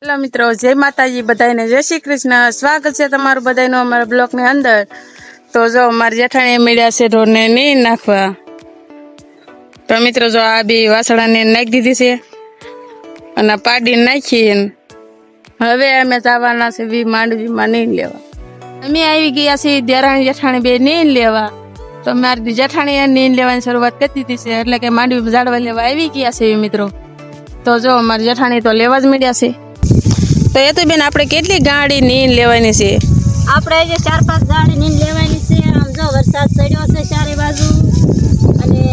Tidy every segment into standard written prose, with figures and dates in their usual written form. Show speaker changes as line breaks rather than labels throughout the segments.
Hello મિત્રો, જય માતાજી બધાને, જય શ્રી કૃષ્ણ। સ્વાગત છે તમારું બધાનું અમારા બ્લોકની અંદર। તો જો મારી જેઠાણી મળ્યા છે ઢોરને નીંદ નાખવા। તો મિત્રો જો આ બી વાસળાને નાખી દીધી છે અને પાડીને નાખી। હવે અમે જવાના છે માંડવીમાં નીંદ લેવા। અમે આવી ગયા છીએ દેરાણી જેઠાણી બે નીંદ લેવા। તો મારી જેઠાણીએ નીંદ લેવાની શરૂઆત કરી દીધી છે, એટલે કે માંડવી ઝાડવા લેવા આવી ગયા છે મિત્રો। તો જો મારી જેઠાણી તો લેવા જ મળ્યા છે। તો એ તો બેન આપણે કેટલી ગાડી નીંદ લેવાની છે?
આપણે જે 4-5 ગાડી નીંદ લેવાની છે। આમ જો વરસાદ પડ્યો છે ચારે બાજુ, અને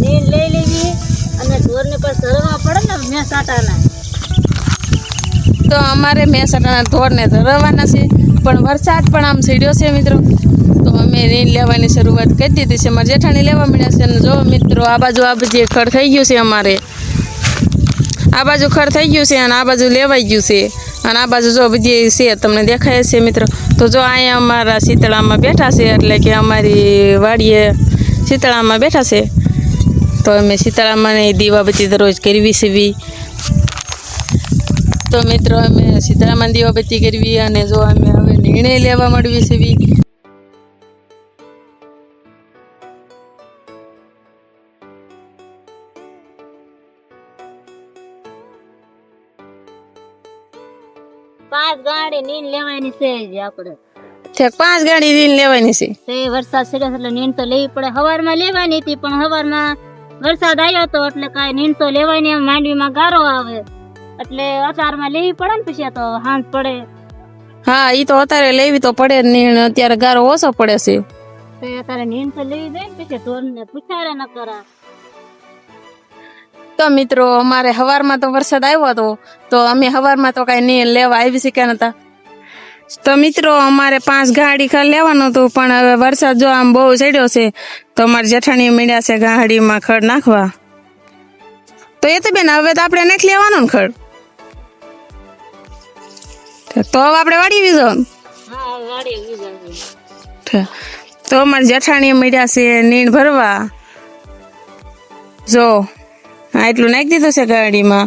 નીંદ લઈ લેવી અને ઢોરને પર ધરવા પડે ને મેસાટાના।
તો અમારે મેસાટાના ઢોરને ધરવાના છે, પણ વરસાદ પણ આમ પડ્યો છે મિત્રો। તો અમે નીંદ લેવાની શરૂઆત કરી દીધી છે। મારા જેઠાણી લેવા મળ્યા છે। અને જો મિત્રો આ બાજુ ખડ થઈ ગયું છે, અમારે આ બાજુ ખડ થઈ ગયું છે અને આ બાજુ લેવાઈ ગયું છે। અને આ બાજુ જો બધી છે, તમને દેખાય છે મિત્રો। તો જો અહીંયા અમારા શીતળામાં બેઠા છે, એટલે કે અમારી વાડીએ શીતળામાં બેઠા છે। તો અમે શીતળામાં દીવાબત્તી દરરોજ કરવી છે। તો મિત્રો અમે શીતળામાં દીવાબત્તી કરવી અને જો અમે હવે નિર્ણય લેવા મળવી છે।
પાંચ ગાડી નીંદ લેવાની છે આપણે।
5 ગાડી નીંદ લેવાની છે।
તે વરસાદ પડ્યો એટલે નીંદ તો લેવી પડે। સવારમાં લેવાની હતી, પણ સવારમાં વરસાદ આવ્યો તો એટલે કાંઈ નીંદ તો લેવાય નહીં। માંડવીમાં ગારો આવે એટલે અચારમાં લેવી પડે ને, પછી તો હાંજ પડે।
હા, ઈ તો અત્યારે લેવી તો પડે જ નહીં, અત્યારે ગારો ઓછો પડે છે।
તો અત્યારે નીંદ તો લેવી જાય ને, પછી ઢોરને પૂછારે ન કરા।
તો મિત્રો અમારે સવારમાં તો વરસાદ આવ્યો હતો, તો અમે સવારમાં તો કાંઈ નીંદ લેવા આવી શક્યા નતા। તો મિત્રો અમારે 5 ગાડી ખડ લેવાનું હતું, પણ હવે વરસાદ જો આમ બહુ ચડ્યો છે, તો અમારે જેઠાણી મળ્યા છે ગાડીમાં ખડ નાખવા। તો એ તો બેન હવે તો આપણે નથી લેવાનું ને ખડ, તો હવે આપણે વાડી જવાનું।
હા, વાડી જવાનું।
તો અમારે જેઠાણી મળ્યા છે નીંદ ભરવા। જો આટલું નાખી દીધું છે ગાડીમાં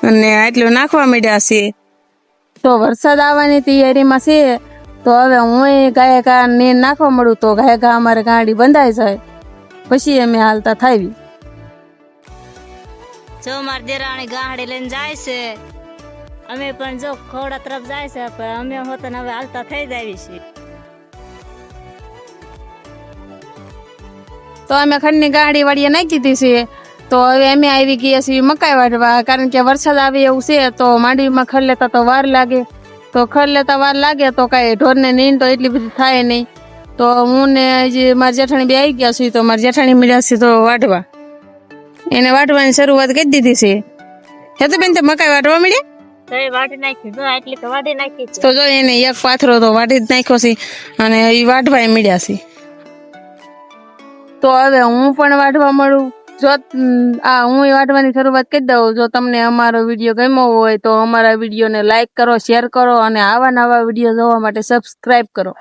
અને આટલું નાખવા મળ્યા છે। તો વરસાદ આવવાની તૈયારીમાં છે, તો હવે હું ગાયકા નીંદ નાખવા મળું તો ગાયકા અમારે ગાડી બંધાઈ જાય, પછી અમે હાલતા થાવી।
જો મારી દેરાણી ગાડી લઈને જાય છે, અમે પણ જો ખોડા તરફ જાય છે, પણ અમે હોતન હવે હાલતા થઈ જાવી છીએ।
તો અમે ખડની ગાડી વાળીએ નાખી દીધી છે। તો હવે અમે આવી ગયા છીએ મકાઈ વાળવા, કારણ કે વરસાદ આવે એવું છે, તો માંડવીમાં ખડ લેતા તો વાર લાગે। તો ખડ લેતા વાર લાગે તો કાંઈ ઢોરને નીંદ તો એટલી બધી થાય નહીં। તો હું ને જે મારી જેઠાણી બે આવી ગયા છું, તો મારી જેઠાણી મળ્યા છે તો વાઢવા, એને વાઢવાની શરૂઆત કરી દીધી છે। હે તો બેન તે મકાઈ વાઢવા મળ્યા? તો જો એને એક પાથરો તો વાઢી જ નાખ્યો છે અને એ વાઢવા મળ્યા છે। તો હવે હું પણ વાઢવા મળું। જો હું વાઢવાની શરૂઆત કરી દઉં। જો તમને અમારો વિડીયો ગમ્યો હોય તો અમારા વિડીયોને લાઈક કરો, શેર કરો અને આવા નવા વિડીયો જોવા માટે સબસ્ક્રાઇબ કરો।